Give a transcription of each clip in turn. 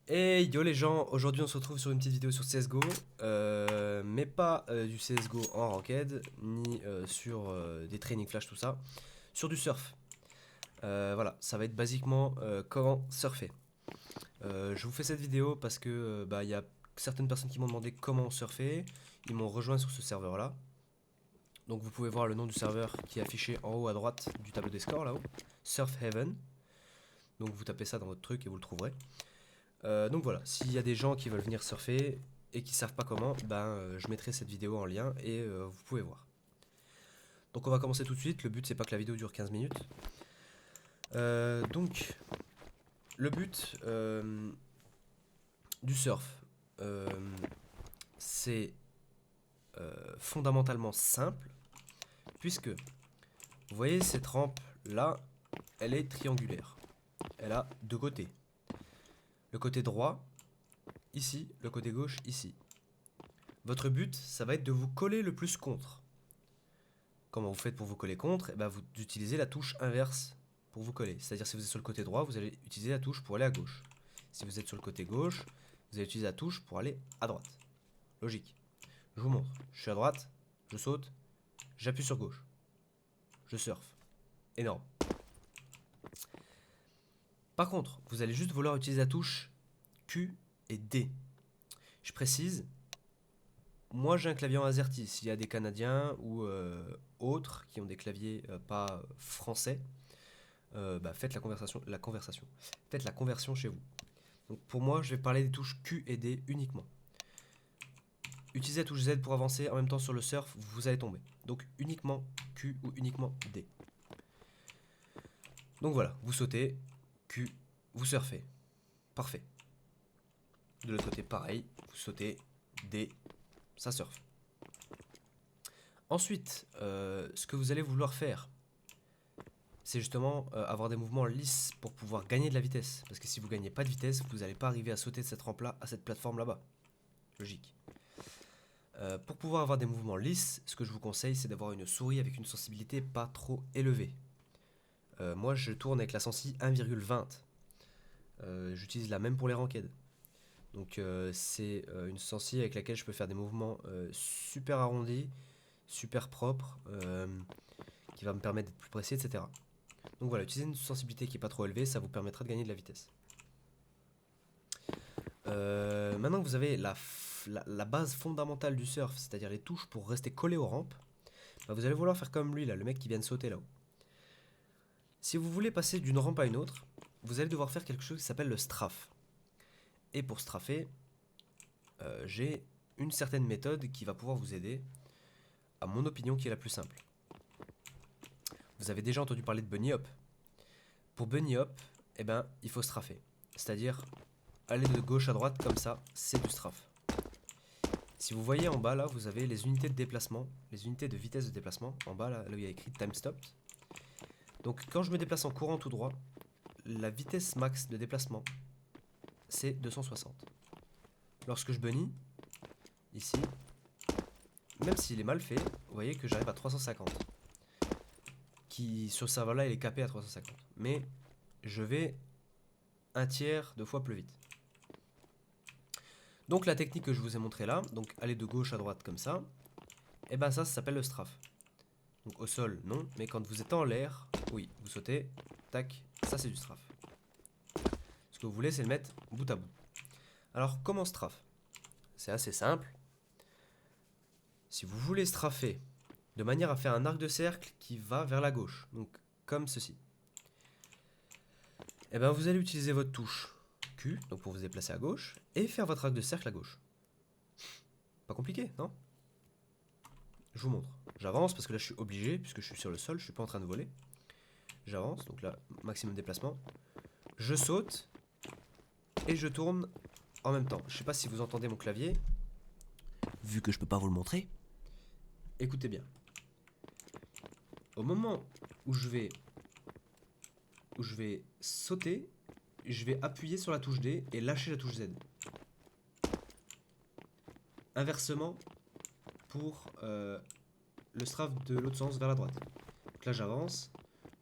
Hey yo les gens, aujourd'hui on se retrouve sur une petite vidéo sur CSGO, mais pas du CSGO en ranked, ni sur des training flash tout ça, sur du surf. Voilà, ça va être basiquement comment surfer. Je vous fais cette vidéo parce que bah, y a certaines personnes qui m'ont demandé comment surfer, ils m'ont rejoint sur ce serveur là. Donc vous pouvez voir le nom du serveur qui est affiché en haut à droite du tableau des scores là-haut, Surf Heaven. Donc vous tapez ça dans votre truc et vous le trouverez. Donc voilà, s'il y a des gens qui veulent venir surfer et qui savent pas comment, je mettrai cette vidéo en lien et vous pouvez voir. Donc on va commencer tout de suite, le but c'est pas que la vidéo dure 15 minutes. Donc le but du surf, c'est fondamentalement simple, puisque vous voyez cette rampe là, elle est triangulaire. Elle a deux côtés. Le côté droit, ici, le côté gauche, ici. Votre but, ça va être de vous coller le plus contre. Comment vous faites pour vous coller contre? Vous utilisez la touche inverse pour vous coller. C'est-à-dire si vous êtes sur le côté droit, vous allez utiliser la touche pour aller à gauche. Si vous êtes sur le côté gauche, vous allez utiliser la touche pour aller à droite. Logique. Je vous montre. Je suis à droite, je saute, j'appuie sur gauche. Je surfe. Énorme. Par contre, vous allez juste vouloir utiliser la touche Q et D. Je précise, moi j'ai un clavier en AZERTY. S'il y a des Canadiens ou autres qui ont des claviers pas français, faites la conversation. Faites la conversion chez vous. Donc pour moi, je vais parler des touches Q et D uniquement. Utilisez la touche Z pour avancer en même temps sur le surf, vous allez tomber. Donc uniquement Q ou uniquement D. Donc voilà, vous sautez, Q, vous surfez. Parfait. De l'autre côté, pareil, vous sautez, D, ça surfe. Ensuite, ce que vous allez vouloir faire, c'est justement avoir des mouvements lisses pour pouvoir gagner de la vitesse. Parce que si vous gagnez pas de vitesse, vous n'allez pas arriver à sauter de cette rampe-là à cette plateforme là-bas. Logique. Pour pouvoir avoir des mouvements lisses, ce que je vous conseille, c'est d'avoir une souris avec une sensibilité pas trop élevée. Moi, je tourne avec la sensi 1,20. J'utilise la même pour les ranked. Donc c'est une sensi avec laquelle je peux faire des mouvements super arrondis, super propres, qui va me permettre d'être plus précis, etc. Donc voilà, utilisez une sensibilité qui n'est pas trop élevée, ça vous permettra de gagner de la vitesse. Maintenant que vous avez la base fondamentale du surf, c'est-à-dire les touches pour rester collé aux rampes, vous allez vouloir faire comme lui, là, le mec qui vient de sauter là-haut. Si vous voulez passer d'une rampe à une autre, vous allez devoir faire quelque chose qui s'appelle le strafe. Et pour straffer, j'ai une certaine méthode qui va pouvoir vous aider, à mon opinion qui est la plus simple. Vous avez déjà entendu parler de bunny hop. Pour bunny hop, il faut straffer. C'est-à-dire aller de gauche à droite comme ça, c'est du strafe. Si vous voyez en bas là, vous avez les unités de déplacement, les unités de vitesse de déplacement, en bas là où il y a écrit time stop. Donc quand je me déplace en courant tout droit, la vitesse max de déplacement, c'est 260. Lorsque je bunny, ici, même s'il est mal fait, vous voyez que j'arrive à 350. Qui sur ce serveur là il est capé à 350. Mais je vais un tiers de fois plus vite. Donc la technique que je vous ai montré là, donc aller de gauche à droite comme ça, ça s'appelle le strafe. Donc au sol non, mais quand vous êtes en l'air, oui, vous sautez, tac, ça c'est du strafe. Ce que vous voulez c'est le mettre bout à bout. Alors comment strafe? C'est assez simple. Si vous voulez strafer de manière à faire un arc de cercle qui va vers la gauche, donc comme ceci, vous allez utiliser votre touche Q, donc pour vous déplacer à gauche, et faire votre arc de cercle à gauche. Pas compliqué, non? Je vous montre. J'avance parce que là je suis obligé, puisque je suis sur le sol, je suis pas en train de voler. J'avance, donc là, maximum déplacement. Je saute, et je tourne en même temps. Je sais pas si vous entendez mon clavier, vu que je peux pas vous le montrer. Écoutez bien. Au moment où je vais sauter, je vais appuyer sur la touche D et lâcher la touche Z. Inversement pour le strafe de l'autre sens vers la droite. Donc là j'avance,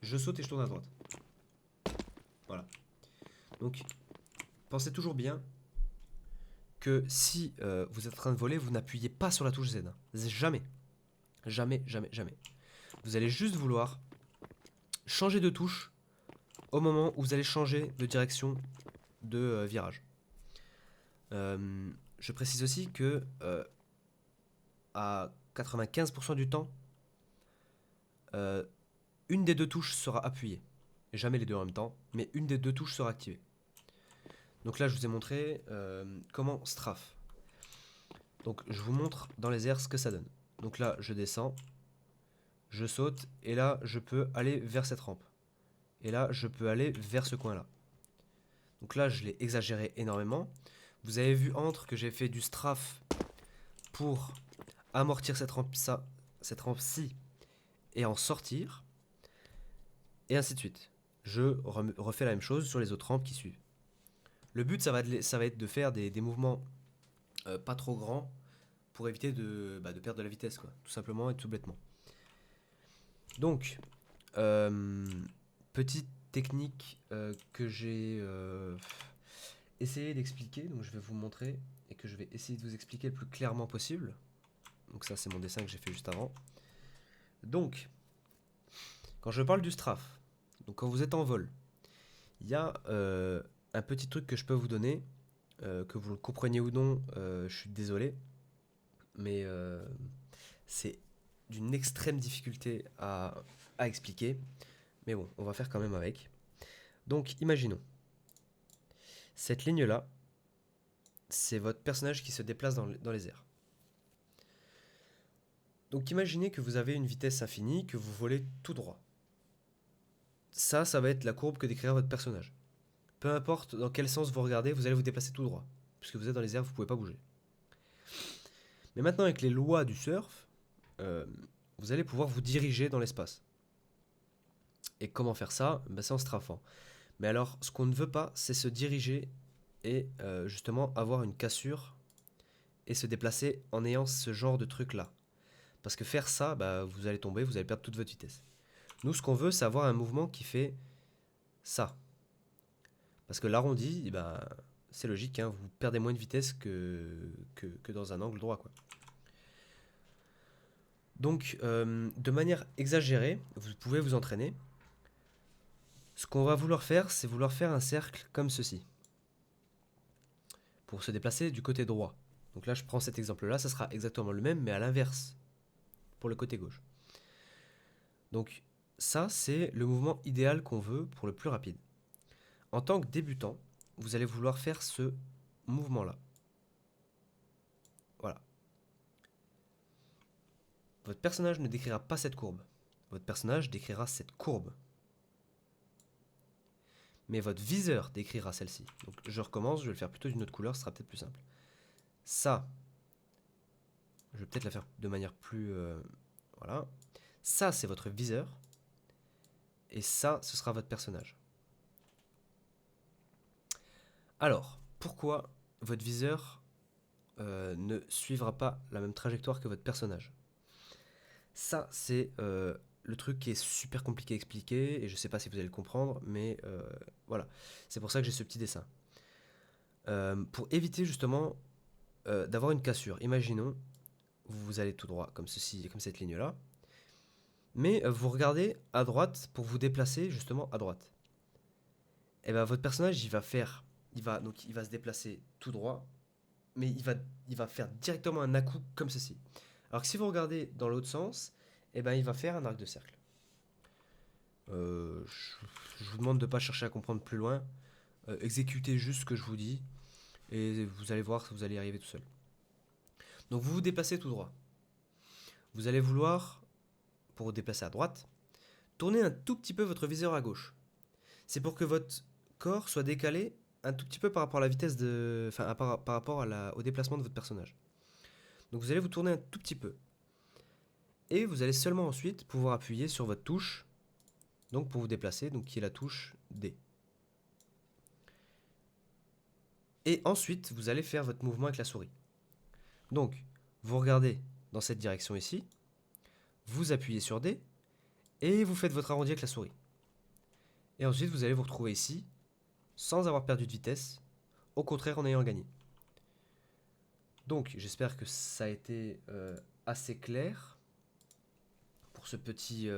je saute et je tourne à droite. Voilà. Donc pensez toujours bien que si vous êtes en train de voler, vous n'appuyez pas sur la touche Z. Jamais. Jamais, jamais, jamais. Vous allez juste vouloir changer de touche au moment où vous allez changer de direction de virage. Je précise aussi que à 95% du temps, une des deux touches sera appuyée. Jamais les deux en même temps, mais une des deux touches sera activée. Donc là, je vous ai montré comment strafe. Donc je vous montre dans les airs ce que ça donne. Donc là, je descends, je saute, et là, je peux aller vers cette rampe. Et là, je peux aller vers ce coin-là. Donc là, je l'ai exagéré énormément. Vous avez vu entre que j'ai fait du strafe pour amortir cette rampe-ci et en sortir. Et ainsi de suite. Je refais la même chose sur les autres rampes qui suivent. Le but, ça va être de faire des mouvements pas trop grands pour éviter de perdre de la vitesse, quoi. Tout simplement et tout bêtement. Donc, petite technique que j'ai essayé d'expliquer. Donc, je vais vous montrer et que je vais essayer de vous expliquer le plus clairement possible. Donc, ça, c'est mon dessin que j'ai fait juste avant. Donc, quand je parle du strafe, donc quand vous êtes en vol, il y a un petit truc que je peux vous donner, que vous le compreniez ou non, je suis désolé, mais c'est d'une extrême difficulté à expliquer, mais bon, on va faire quand même avec. Donc imaginons, cette ligne-là, c'est votre personnage qui se déplace dans les airs. Donc imaginez que vous avez une vitesse infinie, que vous volez tout droit. Ça va être la courbe que décrira votre personnage. Peu importe dans quel sens vous regardez, vous allez vous déplacer tout droit. Puisque vous êtes dans les airs, vous ne pouvez pas bouger. Mais maintenant, avec les lois du surf, vous allez pouvoir vous diriger dans l'espace. Et comment faire ça? C'est en strafant. Mais alors, ce qu'on ne veut pas, c'est se diriger et justement avoir une cassure et se déplacer en ayant ce genre de truc-là. Parce que faire ça, vous allez tomber, vous allez perdre toute votre vitesse. Nous, ce qu'on veut, c'est avoir un mouvement qui fait ça. Parce que l'arrondi, c'est logique, hein, vous perdez moins de vitesse que dans un angle droit, quoi. Donc, de manière exagérée, vous pouvez vous entraîner. Ce qu'on va vouloir faire, c'est vouloir faire un cercle comme ceci. Pour se déplacer du côté droit. Donc là, je prends cet exemple-là, ça sera exactement le même, mais à l'inverse. Pour le côté gauche. Donc, ça, c'est le mouvement idéal qu'on veut pour le plus rapide. En tant que débutant, vous allez vouloir faire ce mouvement-là. Voilà. Votre personnage ne décrira pas cette courbe. Votre personnage décrira cette courbe. Mais votre viseur décrira celle-ci. Donc je recommence, je vais le faire plutôt d'une autre couleur, ce sera peut-être plus simple. Ça, je vais peut-être la faire de manière plus... voilà. Ça, c'est votre viseur. Et ça, ce sera votre personnage. Alors, pourquoi votre viseur ne suivra pas la même trajectoire que votre personnage? Ça, c'est le truc qui est super compliqué à expliquer, et je sais pas si vous allez le comprendre, mais voilà. C'est pour ça que j'ai ce petit dessin. Pour éviter justement d'avoir une cassure, imaginons, vous allez tout droit, comme ceci, comme cette ligne-là, mais vous regardez à droite pour vous déplacer justement à droite. Et bien votre personnage, il va se déplacer tout droit, mais il va faire directement un à-coup comme ceci. Alors que si vous regardez dans l'autre sens, il va faire un arc de cercle. Je vous demande de ne pas chercher à comprendre plus loin. Exécutez juste ce que je vous dis, et vous allez voir que vous allez y arriver tout seul. Donc vous vous déplacez tout droit. Vous allez vouloir, pour vous déplacer à droite, tourner un tout petit peu votre viseur à gauche. C'est pour que votre corps soit décalé un tout petit peu par rapport à la vitesse par rapport au déplacement de votre personnage. Donc vous allez vous tourner un tout petit peu. Et vous allez seulement ensuite pouvoir appuyer sur votre touche, donc pour vous déplacer, donc qui est la touche D. Et ensuite, vous allez faire votre mouvement avec la souris. Donc, vous regardez dans cette direction ici, vous appuyez sur D, et vous faites votre arrondi avec la souris. Et ensuite, vous allez vous retrouver ici, sans avoir perdu de vitesse, au contraire en ayant gagné. Donc j'espère que ça a été assez clair pour ce petit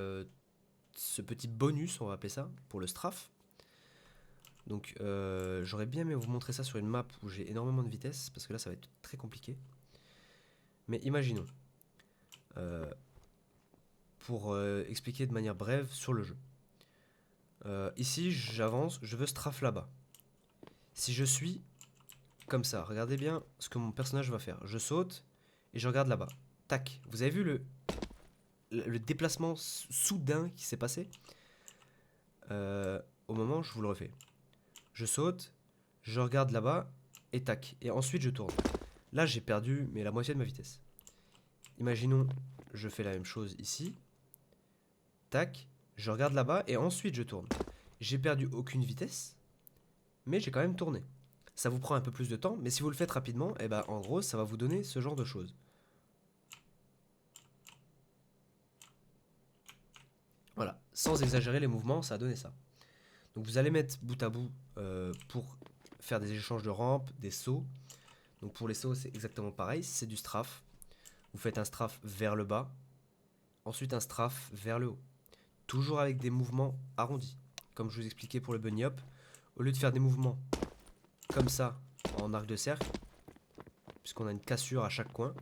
bonus, on va appeler ça, pour le strafe. Donc j'aurais bien aimé vous montrer ça sur une map où j'ai énormément de vitesse, parce que là ça va être très compliqué. Mais imaginons, pour expliquer de manière brève sur le jeu. Ici j'avance, je veux strafe là-bas. Si je suis comme ça, regardez bien ce que mon personnage va faire. Je saute et je regarde là-bas. Tac, vous avez vu le déplacement soudain qui s'est passé au moment où je vous le refais. Je saute, je regarde là-bas, et tac. Et ensuite je tourne. Là j'ai perdu mais la moitié de ma vitesse. Imaginons, je fais la même chose ici. Tac, je regarde là-bas et ensuite je tourne. J'ai perdu aucune vitesse, mais j'ai quand même tourné. Ça vous prend un peu plus de temps, mais si vous le faites rapidement, et ben en gros ça va vous donner ce genre de choses. Voilà, sans exagérer les mouvements, ça a donné ça. Donc vous allez mettre bout à bout pour faire des échanges de rampes, des sauts. Donc pour les sauts, c'est exactement pareil, c'est du strafe. Vous faites un strafe vers le bas, ensuite un strafe vers le haut. Toujours avec des mouvements arrondis. Comme je vous expliquais pour le bunny hop, au lieu de faire des mouvements comme ça en arc de cercle, puisqu'on a une cassure à chaque coin,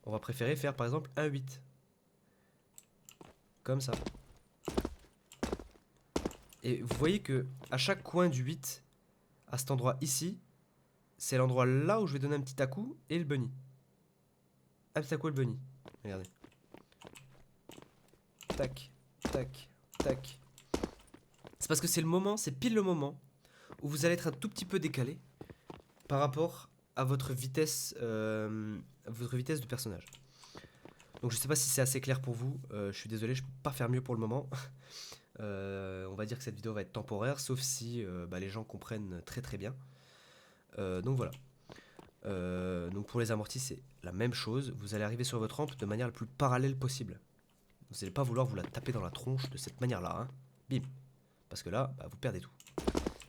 on va préférer faire par exemple un 8. Comme ça. Et vous voyez que à chaque coin du 8, à cet endroit ici, c'est l'endroit là où je vais donner un petit à-coup et le bunny. Un petit à-coup et le bunny. Regardez. Tac, tac, tac. C'est parce que c'est le moment, c'est pile le moment où vous allez être un tout petit peu décalé par rapport à votre vitesse de personnage. Donc je sais pas si c'est assez clair pour vous, je suis désolé, je peux pas faire mieux pour le moment. On va dire que cette vidéo va être temporaire, sauf si les gens comprennent très très bien. Donc voilà. Donc pour les amortis, c'est la même chose. Vous allez arriver sur votre rampe de manière la plus parallèle possible. Vous n'allez pas vouloir vous la taper dans la tronche de cette manière-là. Hein. Bim. Parce que là, vous perdez tout.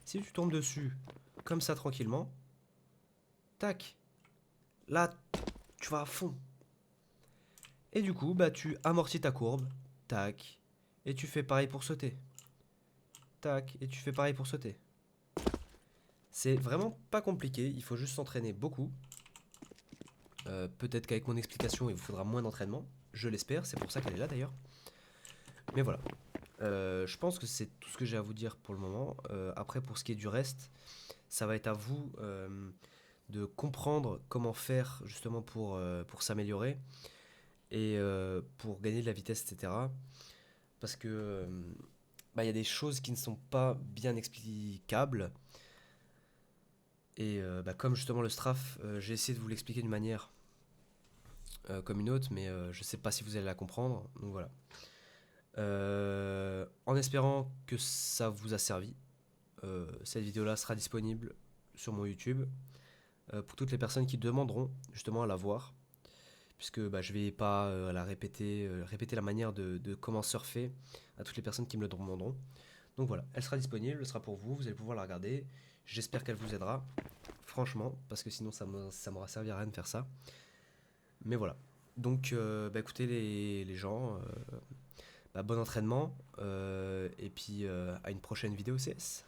Si tu tombes dessus, comme ça tranquillement, tac. Là, tu vas à fond. Et du coup, tu amortis ta courbe. Tac. Et tu fais pareil pour sauter. Tac. Et tu fais pareil pour sauter. C'est vraiment pas compliqué. Il faut juste s'entraîner beaucoup. Peut-être qu'avec mon explication, il vous faudra moins d'entraînement. Je l'espère. C'est pour ça qu'elle est là d'ailleurs. Mais voilà. Je pense que c'est tout ce que j'ai à vous dire pour le moment. Après, pour ce qui est du reste, ça va être à vous de comprendre comment faire justement pour s'améliorer et pour gagner de la vitesse, etc. Parce que il y a des choses qui ne sont pas bien explicables. Et comme justement le strafe, j'ai essayé de vous l'expliquer d'une manière comme une autre, mais je sais pas si vous allez la comprendre. Donc voilà. En espérant que ça vous a servi, cette vidéo-là sera disponible sur mon YouTube pour toutes les personnes qui demanderont justement à la voir. Puisque je vais pas la répéter la manière de comment surfer à toutes les personnes qui me le demanderont. Donc voilà, elle sera disponible, elle sera pour vous, vous allez pouvoir la regarder. J'espère qu'elle vous aidera, franchement, parce que sinon ça m'aura servi à rien de faire ça. Mais voilà. Donc écoutez les gens, bon entraînement, et puis à une prochaine vidéo CS.